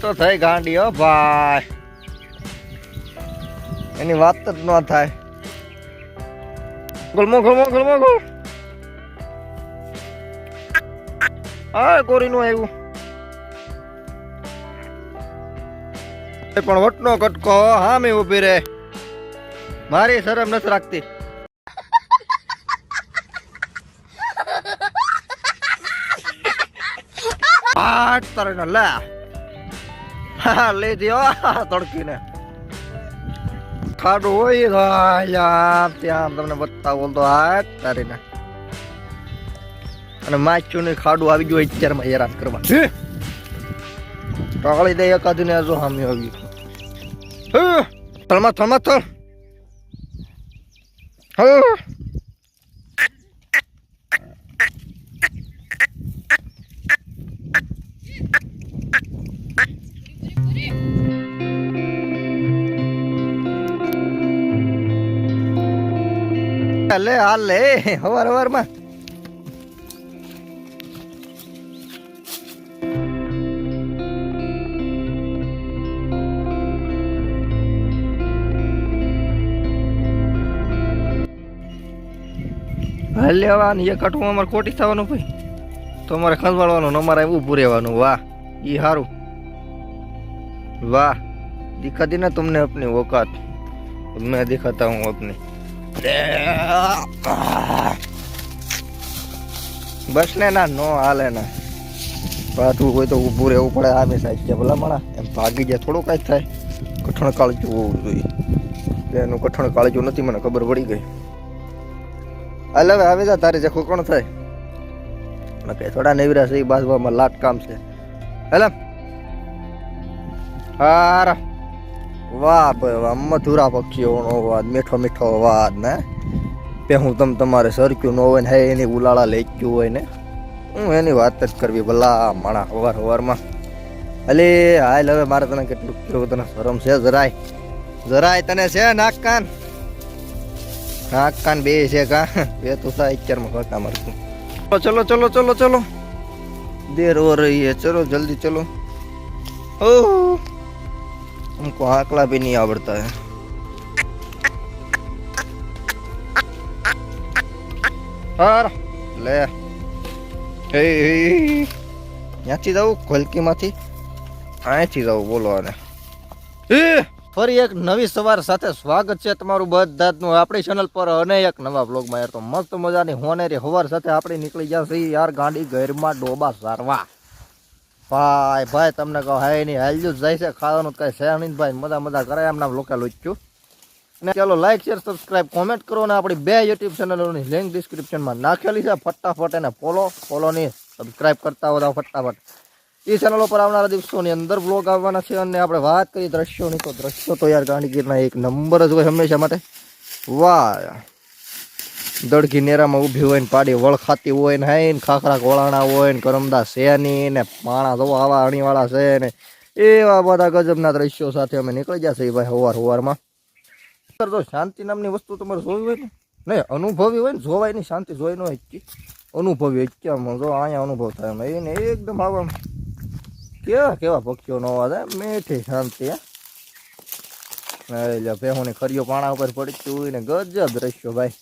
તો થઈ ગાંડી હો ભાઈ, એની વાત જ ન થાય. ગોલમો ગોલમો ગોલમો ગોલ. હા કોરીનું આવ્યું પણ વટનો કટકો હા મેં ઉભી રે, મારી શરમ નથી રાખતી. આઠ તારે લે હા લઈ દો તડકીને. ખાડું હોય ત્યાં તમને બતાવો તો હાથ તારીને, અને માચ્યું ને ખાડું આવી ગયું અત્યારમાં હેરાન કરવા. ટાળી દે એકાદી ને જો સામે આવી થળમાં થળમાં થળ. લે હાલ લે હવાર હવાર માં હાલ લેવાની એ કાઢવું અમારે ખોટી થવાનું ભાઈ, તો અમારે ખંજવાળવાનું અમારે ઊભું રહેવાનું. વાહ ઈ સારું, વાહ દિખા દી ના तुमने अपनी औकात, मैं दिखाता हूँ अपनी. બસ ને ના નો હાલે ના, પાછું હોય તો ઊભું રહેવું પડે. આમે સાઈડ છે ભલા માણા એમ ભાગી જાય થોડું કાંઈ થાય. કઠણ કાળજું હોવું જોઈએ, એનું કઠણ કાળજું નથી મને ખબર પડી ગઈ. હાલ હવે આવી જા તારી જે કોણ થાય કે થોડા નેવરા છે એ બાજવામાં લાટ કામ છે. હેલા હારા વાહ ભાઈ વાહ, મધુરા પક્ષીઓનો અવાજ, મીઠો મીઠો અવાજ ને તે હું તમારે સરક્યું ન હોય ને હે એની ઉલાળા લેચ્યું હોય ને હું એની વાત જ કરવી ભલા માણા હવાર હવારમાં. અલે હાલ હવે મારે તને કેટલું કેવું, તને શરમ છે જરાય જરાય તને છે? નાક કાન બે છે કા બે તું થાય અત્યારમાં કાકા મારતું. ચલો ચલો ચલો ચલો देर हो रही है, चलो जल्दी चलो. ओह हमको आंकला भी नहीं आवड़ता है. हार ले ત્યાંથી જાઉં ખોલકીમાંથી અહીંથી જાઉં બોલો. આને ફરી એક નવી સવાર સાથે સ્વાગત છે તમારું બધાનું આપણી ચેનલ પર અને એક નવા બ્લોગમાં. યાર તો મસ્ત મજાની હોનેરી સવાર સાથે આપણે નીકળી જશે યાર ગાંડી ઘરમાં ડોબા સારવા. ભાઈ ભાઈ તમને કહો હાય નહીં હાલ જ જાય છે, ખાવાનું કઈ છે નહીં ભાઈ, મજા મજા કરે એમના લોકો લોચ્યું. અને ચાલો લાઈક શેર સબસ્ક્રાઈબ કોમેન્ટ કરો, ને આપણી બે યુટ્યુબ ચેનલોની લિંક ડિસ્ક્રિપ્શનમાં નાખેલી છે. ફટાફટ એને ફોલોની સબસ્ક્રાઈબ કરતા હો ફટાફટ. એ ચેનલો પર આવનારા દિવસોની અંદર બ્લોગ આવવાના છે. અને આપણે વાત કરીએ દ્રશ્યોની, તો દ્રશ્યો તો યાર ગાંધીગીરના એક નંબર જ હોય હંમેશા માટે. વાહ દડકી નેરામાં ઊભી હોય ને પાડી વળ ખાતી હોય ને હાઈ ને ખાખરા વળાણા હોય ને કરમદા શેની ને માણા જો આવા અણીવાળા છે ને એવા બધા ગજબના દ્રશ્યો સાથે અમે નીકળી જશે ભાઈ હવાર હવારમાં. તો શાંતિ નામની વસ્તુ તમારે જોવી હોય ને નહીં અનુભવી હોય ને જોવાય નહીં, શાંતિ જોઈ ન હોય અનુભવી અત્યારમાં જો અહીંયા અનુભવ થાય એને એકદમ આવા કેવા કેવા પક્ષીઓનો અવાજ મીઠી શાંતિ. ભેહુની ખરીઓ પાણા ઉપર પડતી હોય ને ગજબ દ્રશ્યો ભાઈ,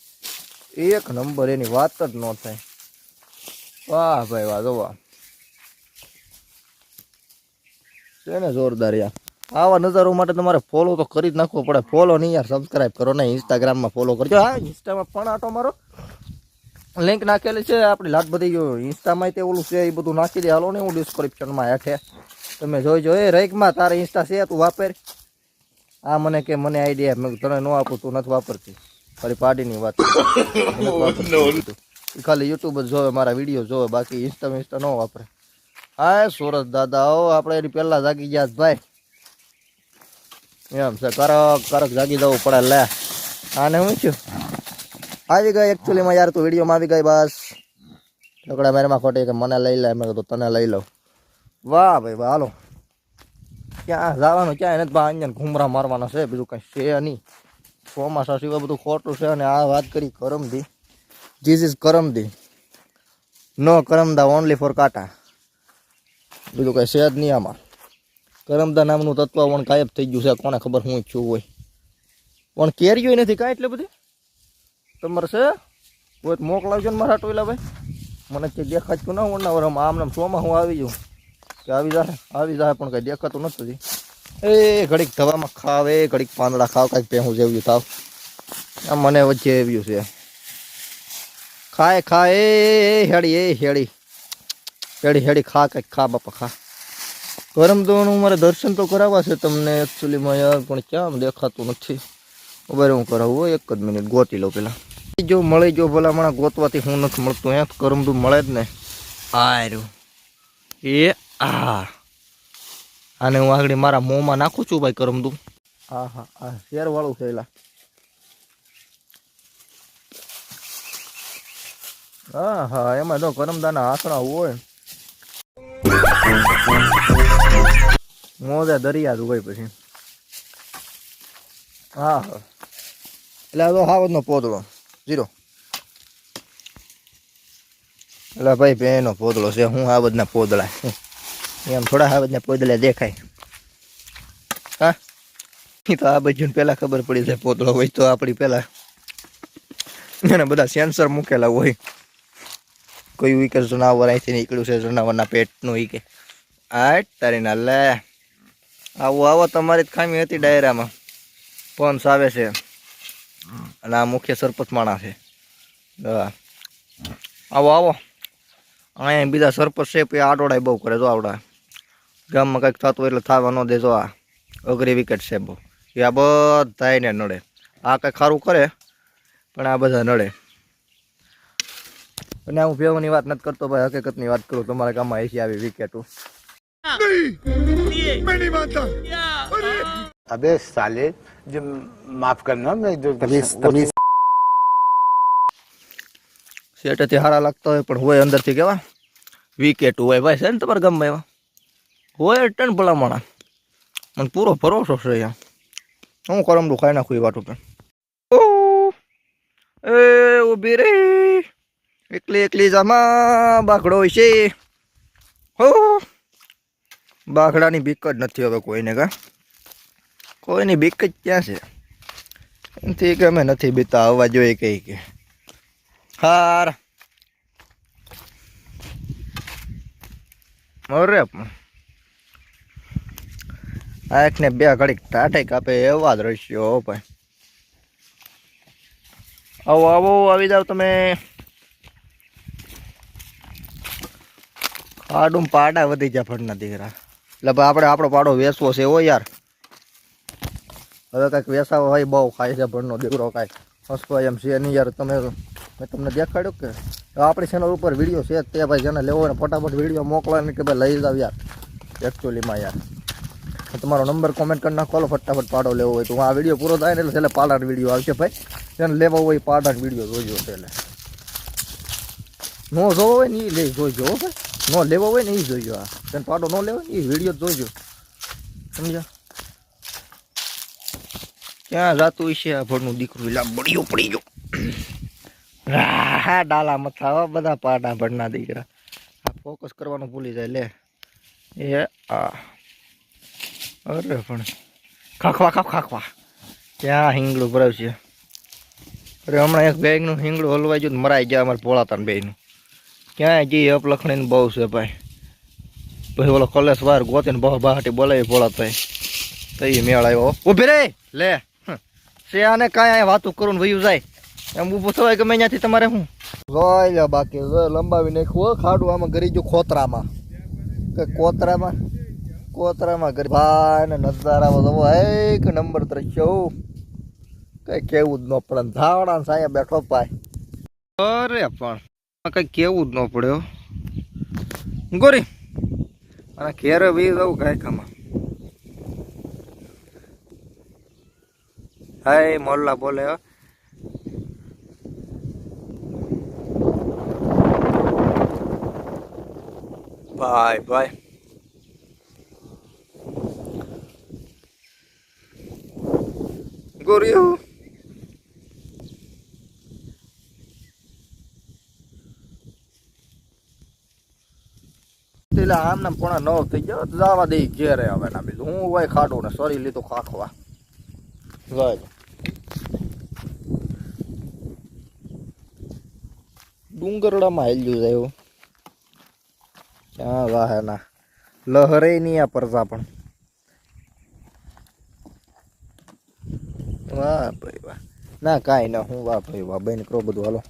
એક નંબર એની વાત જ ન થાય. વાહ ભાઈ વાહ જોવા છે ને જોરદાર યાર. આવા નજારો માટે તમારે ફોલો તો કરી જ નાખવો પડે. ફોલો નહીં યાર સબસ્ક્રાઈબ કરો ને ઇન્સ્ટાગ્રામમાં ફોલો કરજો. હા ઇન્સ્ટામાં પણ આટો મારો લિંક નાખેલી છે આપણી લાટ બધી. ઇન્સ્ટામાં તે ઓલું છે એ બધું નાખી દે હાલો ને હું ડિસ્ક્રિપ્શનમાં હેઠે તમે જોઈજો. એ રેકમાં તારે ઇન્સ્ટા છે તું વાપર. આ મને કે મને આઈડિયા મેં તને ન આપું તું નથી વાપરતી, ખાલી પાડીની વાત. ખાલી યુટ્યુબ જ જોવે મારા વિડીયો જોવે, બાકી ઇન્સ્ટા ન વાપરે. હા સુરત દાદા હો આપણે એની પહેલાં જાગી ગયા ભાઈ એમ છે. કરક જાગી જવું પડે. લે આને હું છું આવી ગઈ એકચ્યુઅલીમાં યાર તું વિડીયોમાં આવી ગઈ બસ. ઢોકળા મેરમાં ખોટી કે મને લઈ લે, મેં કીધું તને લઈ લઉં. વાહ ભાઈ વાહ હાલો ક્યાં જવાનું ક્યાં એને અહીંયા ઘૂમરા મારવાના છે, બીજું કંઈ છે નહીં. ચોમાસા સિવાય બધું ખોટું છે. અને આ વાત કરી કરમદી, ધીસ ઇઝ કરમદી, નો કરમદા ઓનલી ફોર કાંટા, બીજું કંઈ છે જ નહીં આમાં. કરમદા નામનું તત્વ પણ ગાયબ થઈ ગયું છે. કોને ખબર હું છું હોય પણ કેરીઓ નથી કાંઈ એટલે બધી તમારે છે કોઈ મોકલાવજો ને મારા ટોયલા ભાઈ. મને કંઈ દેખાતું ના હોય વરમાં આમને શોમાં હું આવી જાઉં કે આવી જાય પણ કંઈ દેખાતું નથી. એ ઘડીક ધવામાં ખાવે ઘડીક પાંદડા ખાવ કાંઈક પહેવું જેવું થાવ આમ મને વચ્ચે આવ્યું છે. ખાય હેડી હેડી ખા કંઈક ખા બાપા ખા. કરમદાનું મારે દર્શન તો કરાવવા છે તમને એકચ્યુઅલીમાં યાર પણ ક્યાં દેખાતું નથી. ખબર હું કરાવું એક જ મિનિટ ગોતી લઉં પેલા. જો મળી જો ભલામણા ગોતવાથી હું નથી મળતું અહીંયા કરમદું મળે જ ને. આર્યું એ આને હું આગળ મારા મોંમાં નાખું છું ભાઈ કરમદું. હા શેરવાળું છે એલા. હા એમાં જો કરમદાના આસણા હોય મોજા દરિયા જ હોય પછી. હા એટલે તો હાવજનો પોદળો 0 એટલે ભાઈ બેનો પોદળો છે. હું હાવજના પોદળા એમ થોડા હાવજના પોદળા દેખાય. હા તો આ બાજુ પેલા ખબર પડી જાય પોદળો હોય તો આપણી પેલા એને બધા સેન્સર મૂકેલા હોય. કોઈ વીકે જનાવર અહીંથી નીકળ્યું છે જનાવરના પેટનું ઈ કે આ તારી ના લે આવો તમારી જ ખામી હતી ડાયરામાં. પંચ આવે છે અને આ મુખ્ય સરપંચ માણા છે. આવો અહીંયા બીજા સરપંચ છે પછી આડોડાય બહુ કરે જો આવડા ગામમાં કંઈક થતું એટલે થવા ન દે. જો આ અઘરી વિકેટ છે બહુ એ આ બધાને નડે. આ કંઈક સારું કરે પણ આ બધા નડે. અને હું ભેવાની વાત નથી કરતો ભાઈ હકીકતની વાત કરું. તમારા ગામમાં એસી આવી વિકેટો अबे साले जो माफ करना मैं जो तभी સેટેથી સારા લાગતા હોય પણ હોય અંદરથી કેવા વિકેટ હોય ભાઈ છે ને તમારા ગામમાં એવા હોય ટન ભલામણા મને પૂરો ભરોસો છે અહીંયા. હું કરમડું ખાઈ નાખું એ વાટું એ ઊભી રે એકલી જામાં બાઘડો હોય છે. હો બાઘડાની બીક જ નથી હવે કોઈને કા કોઈની બીક જ ક્યાં છે. એમથી કે અમે નથી બીતા આવવા જોઈએ કઈ કે હાર અરે આ એકને બે ઘડીક ટાઢે કાપે એવા જ રહીશો ભાઈ. આવો આવી જાવ તમે. ખાડું પાડા વધી ગયા ફળના દીકરા. એટલે ભાઈ આપણે આપણો પાડો વેચવો છે. એવો યાર હવે કાંઈક વેસાવો હોય બહુ ખાય છે ભણનો દીકરો કાંઈ હસતો એમ છે નહીં યાર. મેં તમને દેખાડ્યું કે આપણી ચેનલ ઉપર વિડીયો છે તે ભાઈ જેને લેવો ને ફટાફટ વિડીયો મોકલાને કે ભાઈ લઈ જાવ યાર. એકચ્યુઅલીમાં યાર તમારો નંબર કોમેન્ટ કરી નાખો ફટાફટ પાડો લેવો હોય તો આ વિડીયો પૂરો થાય ને એટલે છેલ્લે પાડાનો વિડીયો આવશે ભાઈ. જેને લેવો હોય પાડાનો વિડીયો જોઈજો. એટલે નો જોવો હોય ને એ લઈ જોઈજો ભાઈ. નો લેવો હોય ને એ જોઈજો. આ તેને પાડો ન લેવો ને એ વિડીયો જોઈજો સમજ્યા. ક્યાં જાતું હોય છે આ ભરનું દીકરું એટલે બળિયો પડી ગયો. હા ડાલા મથા બધા પાડા ભરના દીકરા. આ ફોકસ કરવાનું ભૂલી જાય લે એ અરે પણ ખાખવા ક્યાં હિંગડું ભરાવ છે. અરે હમણાં એક બેગનું હિંગડું હલવાઈ ગયું મરાઈ ગયા અમારે પોળાતા બેનું. ક્યાંય જઈ અપલખણીને બહુ છે ભાઈ. પછી ઓલો કલેશ વાર ગોતીને બહુ બહાટી બોલાવી પોળાતા તો એ મેળ આવ્યો. ઉભી રે લે છે આને કાંઈ અહીંયા વાતું કરું ને વયું જાય એમ ઊભું થવાય ગમે ત્યાંથી તમારે હું જોઈ લે. બાકી લંબાવી નાખ્યું ખાડું આમાં ગરી ગયું ખોતરામાં કે કોતરામાં ગરી ભાઈ ને નજારામાં જવો એક નંબર તરસ્યો કઈ કેવું જ ન પડે. ધાવડા સાયા બેઠો ભાઈ. અરે પણ કઈ કેવું જ ન પડ્યો ગોરી અને ઘેરે વી જવું ગાયકામાં. હાય મોલ્લા બોલે ભાઈ ગોરીઓ એટલે આમ નામ પોણા 9 થઈ ગયો જવા દે ઘેરે હવે ના બીજું હું હોય ખાડું ને સોરી લીધું ખાખવા જાય ડુંગરડામાં હેલ્યું જાય ક્યાં વાહે ના લહરે નહીં આ પરજા પણ વાહ ભાઈ વાહ ના કાંઈ ના હું વાહ ભાઈ વાહ બેન કરો બધું હાલો